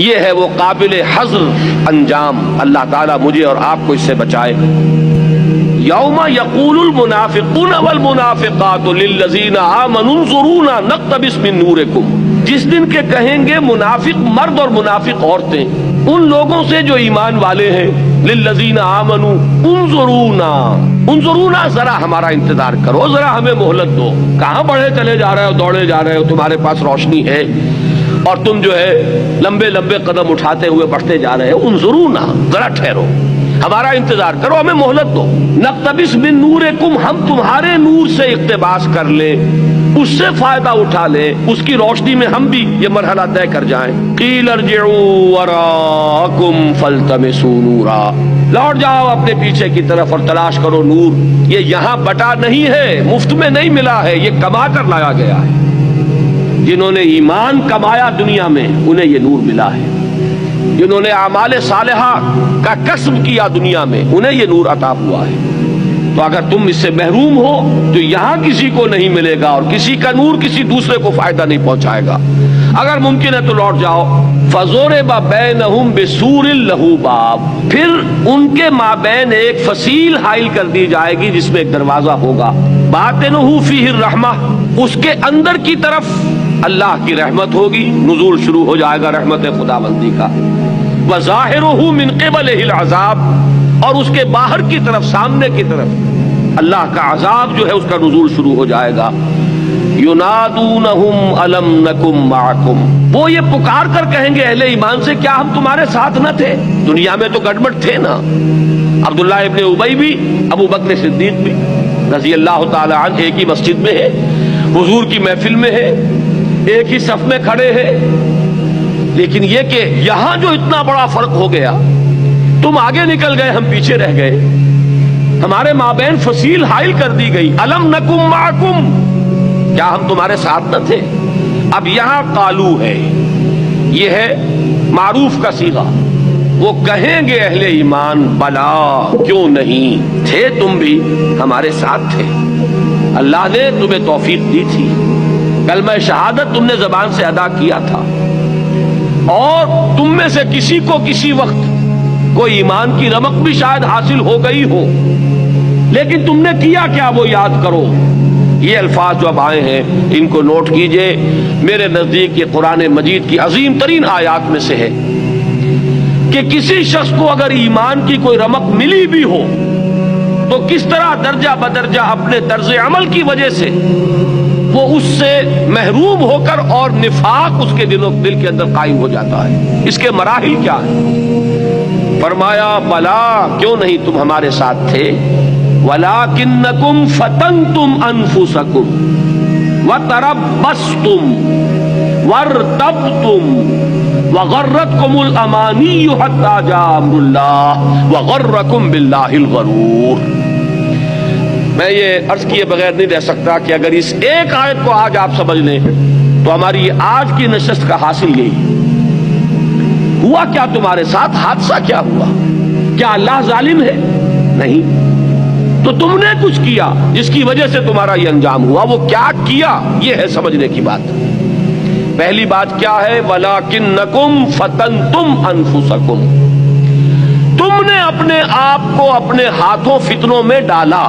یہ ہے وہ قابل حذر انجام. اللہ تعالیٰ مجھے اور آپ کو اس سے بچائے. یوم یقول المنافقون والمنافقات للذین آمنوا انظرونا نقتبس من نورکم. جس دن کے کہیں گے منافق مرد اور منافق عورتیں ان لوگوں سے جو ایمان والے ہیں، للذین آمنوا انظرونا، انظرونا ذرا ہمارا انتظار کرو، ذرا ہمیں مہلت دو. کہاں بڑھے چلے جا رہے ہو، دوڑے جا رہے ہو، تمہارے پاس روشنی ہے اور تم جو ہے لمبے لمبے قدم اٹھاتے ہوئے بڑھتے جا رہے ہو. انظرونا، ذرا ٹھہرو، ہمارا انتظار کرو، ہمیں مہلت دو. نقتبس من نورکم، ہم تمہارے نور سے اقتباس کر لیں، اس سے فائدہ اٹھا لیں، اس کی روشنی میں ہم بھی یہ مرحلہ طے کر جائیں. قیل ارجعوا وراءکم فالتمسوا نورا، لوٹ جاؤ اپنے پیچھے کی طرف اور تلاش کرو نور. یہ یہاں بٹا نہیں ہے، مفت میں نہیں ملا ہے، یہ کما کر لایا گیا ہے. جنہوں نے ایمان کمایا دنیا میں انہیں یہ نور ملا ہے، جنہوں نے اعمال صالحہ کا کسب کیا دنیا میں انہیں یہ نور عطا ہوا ہے. تو اگر تم اس سے محروم ہو تو یہاں کسی کو نہیں ملے گا اور کسی کا نور کسی دوسرے کو فائدہ نہیں پہنچائے گا. اگر ممکن ہے تو لوٹ جاؤ. فضرب بینہم بسور لہ باب، پھر ان کے مابین ایک فصیل حائل کر دی جائے گی جس میں ایک دروازہ ہوگا. باطنہ فیہ الرحمہ، اس کے اندر کی طرف اللہ کی رحمت ہوگی، نزول شروع ہو جائے گا رحمت خداوندی کا. وظاہرہ من قبلہ العذاب، اور اس کے باہر کی طرف، سامنے کی طرف اللہ کا عذاب جو ہے اس کا نزول شروع ہو جائے گا. ینادونہم الم نکم معکم، وہ یہ پکار کر کہیں گے اہل ایمان سے کیا ہم تمہارے ساتھ نہ تھے؟ دنیا میں تو گڑبڑ تھے نا. عبداللہ ابن ابی بھی، ابو بکر صدیق بھی رضی اللہ تعالی عنہ ایک ہی مسجد میں ہے، حضور کی محفل میں ہے، ایک ہی صف میں کھڑے ہیں. لیکن یہ کہ یہاں جو اتنا بڑا فرق ہو گیا، تم آگے نکل گئے، ہم پیچھے رہ گئے، ہمارے مابین فصیل حائل کر دی گئی. الم نکم معکم، کیا ہم تمہارے ساتھ نہ تھے؟ اب یہاں قالو ہے، یہ ہے معروف کا صیغہ. وہ کہیں گے اہل ایمان بلا، کیوں نہیں تھے، تم بھی ہمارے ساتھ تھے، اللہ نے تمہیں توفیق دی تھی، کلمہ شہادت تم نے زبان سے ادا کیا تھا، اور تم میں سے کسی کو کسی وقت کوئی ایمان کی رمق بھی شاید حاصل ہو گئی ہو، لیکن تم نے کیا کیا وہ یاد کرو. یہ الفاظ جو اب آئے ہیں ان کو نوٹ کیجئے. میرے نزدیک یہ قرآن مجید کی عظیم ترین آیات میں سے ہے کہ کسی شخص کو اگر ایمان کی کوئی رمق ملی بھی ہو تو کس طرح درجہ بدرجہ اپنے طرز عمل کی وجہ سے وہ اس سے محروم ہو کر اور نفاق اس کے دل کے اندر قائم ہو جاتا ہے. اس کے مراحل کیا ہیں؟ فرمایا بلا، کیوں نہیں تم ہمارے ساتھ تھے، وَلَٰكِنَّكُمْ فَتَنْتُمْ أَنفُسَكُمْ وَتَرَبَّصْتُمْ وَارْتَبْتُمْ وَغَرَّتْكُمُ الْأَمَانِيُّ حَتَّىٰ جَاءَ أَمْرُ اللَّهِ وَغَرَّكُمْ بِاللَّهِ الْغَرُورُ. میں یہ عرض کیے بغیر نہیں رہ سکتا کہ اگر اس ایک آیت کو آج آپ سمجھ لیں تو ہماری آج کی نشست کا حاصل یہی. ہوا کیا تمہارے ساتھ؟ حادثہ کیا ہوا؟ کیا اللہ ظالم ہے؟ نہیں. تو تم نے کچھ کیا جس کی وجہ سے تمہارا یہ انجام ہوا. وہ کیا کیا، یہ ہے سمجھنے کی بات. پہلی بات کیا ہے؟ وَلَٰكِنَّكُمْ فَتَنْتُمْ أَنفُسَكُمْ، تم نے اپنے آپ کو اپنے ہاتھوں فتنوں میں ڈالا.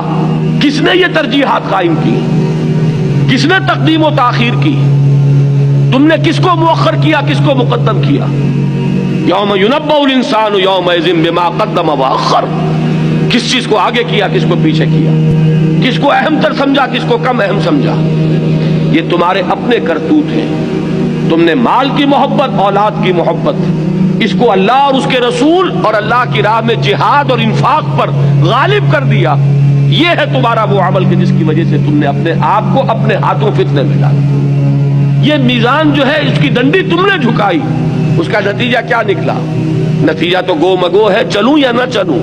کس نے یہ ترجیحات قائم کی؟ کس نے تقدیم و تاخیر کی؟ تم نے کس کو مؤخر کیا، کس کو مقدم کیا؟ یوم ینبأ الانسان یومئذ بما قدم واخر، کس چیز کو آگے کیا، کس کو پیچھے کیا، کس کو اہم تر سمجھا، کس کو کم اہم سمجھا. یہ تمہارے اپنے کرتوت ہیں. تم نے مال کی محبت، اولاد کی محبت، اس کو اللہ اور اس کے رسول اور اللہ کی راہ میں جہاد اور انفاق پر غالب کر دیا. یہ ہے تمہارا وہ عمل کہ جس کی وجہ سے تم نے اپنے آپ کو اپنے ہاتھوں فتنے میں ڈالا. یہ میزان جو ہے اس کی ڈنڈی تم نے جھکائی. اس کا نتیجہ کیا نکلا؟ نتیجہ تو گو مگو ہے، چلوں یا نہ چلوں،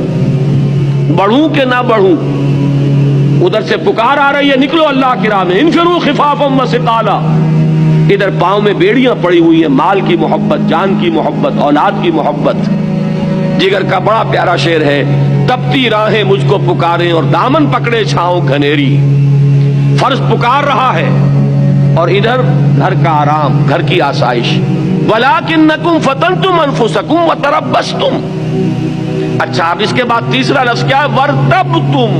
بڑھوں کہ نہ بڑھوں. ادھر سے پکار آ رہی ہے نکلو اللہ کی راہ میں، انفروا خفافا وثقالا. ادھر پاؤں میں بیڑیاں پڑی ہوئی ہیں، مال کی محبت، جان کی محبت، اولاد کی محبت. جگر کا بڑا پیارا شعر ہے، تپتی راہیں مجھ کو پکاریں اور دامن پکڑے چھاؤں گھنیری. فرض پکار رہا ہے اور ادھر گھر کا آرام، گھر کی آسائش، وَلَٰكِنَّكُمْ فَتَنْتُمْ أَنفُسَكُمْ وَتَرَبَّصْتُمْ. اچھا اب اس کے بعد تیسرا لفظ کیا ہے؟ وَارْتَبْتُمْ،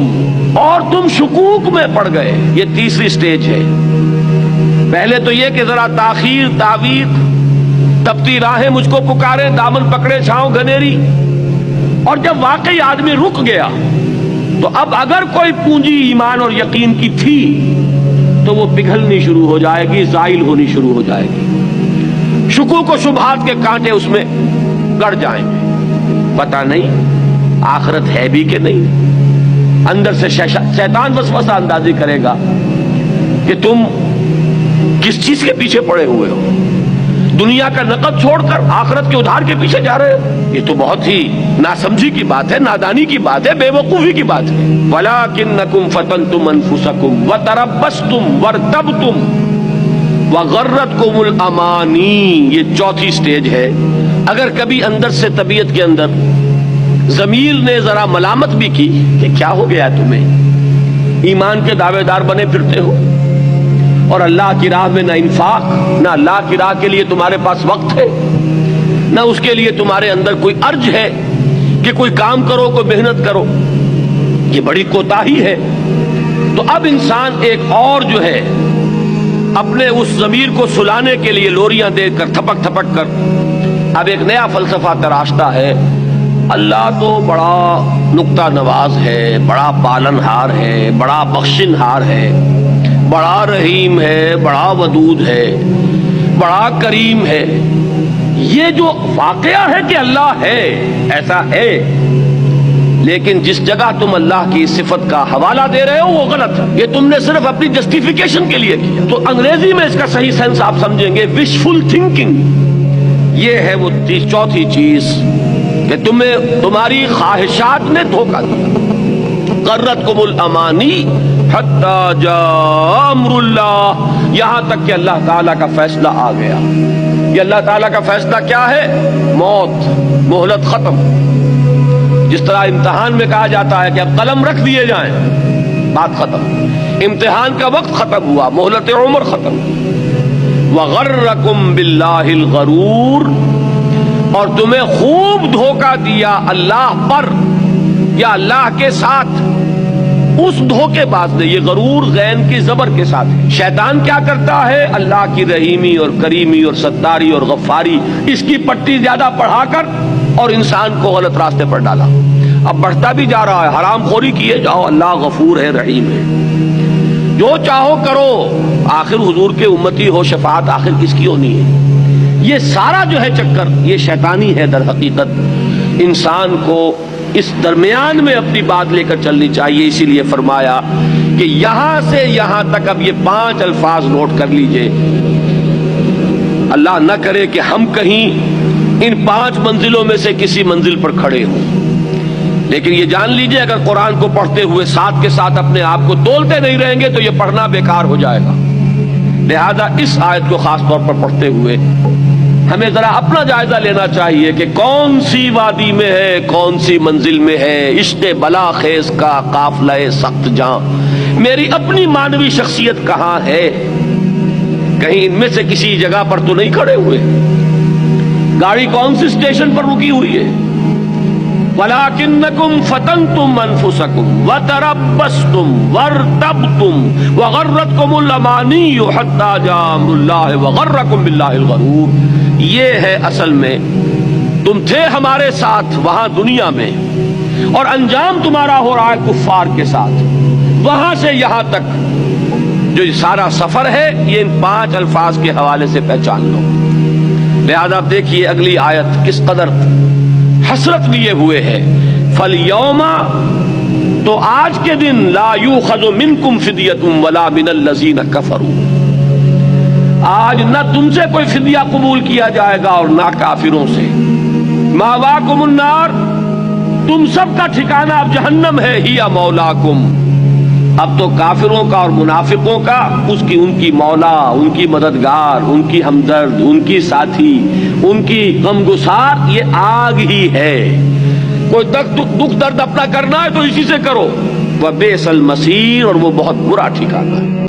اور تم شکوک میں پڑ گئے. یہ تیسری سٹیج ہے. پہلے تو یہ کہ ذرا تاخیر، تعویق، تپتی راہیں مجھ کو پکارے، دامن پکڑے چھاؤں گھنیری. اور جب واقعی آدمی رک گیا تو اب اگر کوئی پونجی ایمان اور یقین کی تھی تو وہ پگھلنی شروع ہو جائے گی، زائل ہونی شروع ہو جائے گی. شکوک و شبہات کے کانٹے اس میں گڑ جائیں گے. پتہ نہیں آخرت ہے بھی کہ نہیں. اندر سے شیطان وسوسہ اندازی کرے گا کہ تم کس چیز کے پیچھے پڑے ہوئے ہو، دنیا کا نقد چھوڑ کر آخرت کے ادھار کے پیچھے جا رہے ہو. یہ تو بہت ہی ناسمجھی کی بات ہے، نادانی کی بات ہے، بے وقوفی کی بات ہے. وَلَٰكِنَّكُمْ فَتَنْتُمْ أَنفُسَكُمْ وَتَرَبَّصْتُمْ وَارْتَبْتُمْ وَغَرَّتْكُمُ الْأَمَانِي. یہ چوتھی سٹیج ہے. اگر کبھی اندر سے طبیعت کے اندر ضمیر نے ذرا ملامت بھی کی کہ کیا ہو گیا تمہیں، ایمان کے دعوے دار بنے پھرتے ہو اور اللہ کی راہ میں نہ انفاق، نہ اللہ کی راہ کے لیے تمہارے پاس وقت ہے، نہ اس کے لیے تمہارے اندر کوئی ارج ہے کہ کوئی کام کرو، کوئی محنت کرو. یہ بڑی کوتاہی ہے. تو اب انسان ایک اور جو ہے اپنے اس ضمیر کو سلانے کے لیے لوریاں دے کر، تھپک تھپک کر اب ایک نیا فلسفہ تراشتا ہے. اللہ تو بڑا نکتہ نواز ہے، بڑا پالن ہار ہے، بڑا بخشن ہار ہے، بڑا رحیم ہے، بڑا ودود ہے، بڑا کریم ہے. یہ جو واقعہ ہے کہ اللہ ہے، ایسا ہے، لیکن جس جگہ تم اللہ کی صفت کا حوالہ دے رہے ہو وہ غلط ہے. یہ تم نے صرف اپنی جسٹیفیکیشن کے لیے کیا. تو انگریزی میں اس کا صحیح سینس آپ سمجھیں گے وشفل تھنکنگ. یہ ہے وہ چوتھی چیز کہ تمہیں تمہاری خواہشات نے دھوکہ دیا. غرتکم الامانی حتی جاء امر اللہ، یہاں تک کہ اللہ تعالیٰ کا فیصلہ آ گیا. یہ اللہ تعالیٰ کا فیصلہ کیا ہے؟ موت، مہلت ختم. جس طرح امتحان میں کہا جاتا ہے کہ اب قلم رکھ دیے جائیں، بات ختم. امتحان کا وقت ختم ہوا، مہلت عمر ختم. وغرکم باللہ الغرور، اور تمہیں خوب دھوکہ دیا اللہ پر یا اللہ کے ساتھ اس دھوکے باز نے. یہ غرور غین کی زبر کے ساتھ ہے. شیطان کیا کرتا ہے؟ اللہ کی رحیمی اور کریمی اور ستاری اور غفاری اس کی پٹی زیادہ پڑھا کر اور انسان کو غلط راستے پر ڈالا. اب بڑھتا بھی جا رہا ہے. حرام خوری کیے جاؤ، اللہ غفور ہے، رحیم ہے، جو چاہو کرو، آخر حضور کے امتی ہو، شفاعت آخر کس کی ہونی ہے. یہ سارا جو ہے چکر یہ شیطانی ہے. در حقیقت انسان کو اس درمیان میں اپنی بات لے کر چلنی چاہیے. اسی لیے فرمایا کہ یہاں سے یہاں تک اب یہ 5 الفاظ نوٹ کر لیجئے. اللہ نہ کرے کہ ہم کہیں ان 5 منزلوں میں سے کسی منزل پر کھڑے ہوں، لیکن یہ جان لیجئے اگر قرآن کو پڑھتے ہوئے ساتھ کے ساتھ اپنے آپ کو تولتے نہیں رہیں گے تو یہ پڑھنا بیکار ہو جائے گا. لہذا اس آیت کو خاص طور پر پڑھتے ہوئے ہمیں ذرا اپنا جائزہ لینا چاہیے کہ کون سی وادی میں ہے، کون سی منزل میں ہے عشق بلا خیز کا قافلہ سخت جاں. میری اپنی مانوی شخصیت کہاں ہے؟ کہیں ان میں سے کسی جگہ پر تو نہیں کھڑے ہوئے؟ گاڑی کون سی اسٹیشن پر رکی ہوئی ہے؟ وَلَٰكِنَّكُمْ فَتَنْتُمْ أَنفُسَكُمْ وَتَرَبَّصْتُمْ وَارْتَبْتُمْ وَغَرَّتْكُمُ الْأَمَانِيُّ حَتَّىٰ جَاءَ أَمْرُ اللَّهِ وَغَرَّكُمْ بِاللَّهِ الْغَرُورُ. یہ ہے اصل میں تم تھے ہمارے ساتھ وہاں دنیا میں اور انجام تمہارا ہو رہا ہے کفار کے ساتھ. وہاں سے یہاں تک جو سارا سفر ہے یہ ان 5 الفاظ کے حوالے سے پہچان لو. لہذا آپ دیکھیے اگلی آیت کس قدر حسرت لیے ہوئے ہے. فَالْيَوْمَ، تو آج کے دن، لا يُؤْخَذُ مِنْكُمْ فِدْيَةٌ وَلَا مِنَ الَّذِينَ كَفَرُوا، آج نہ تم سے کوئی فدیہ قبول کیا جائے گا اور نہ کافروں سے. مَأْوَاكُمُ النَّارُ، تم سب کا ٹھکانہ اب جہنم ہے. هِيَ مَوْلَاكُمْ، اب تو کافروں کا اور منافقوں کا ان کی مولا، ان کی مددگار، ان کی ہمدرد، ان کی ساتھی، ان کی غمگسار یہ آگ ہی ہے. کوئی دکھ درد اپنا کرنا ہے تو اسی سے کرو. وَبِئْسَ الْمَصِيرُ، اور وہ بہت برا ٹھکانہ ہے.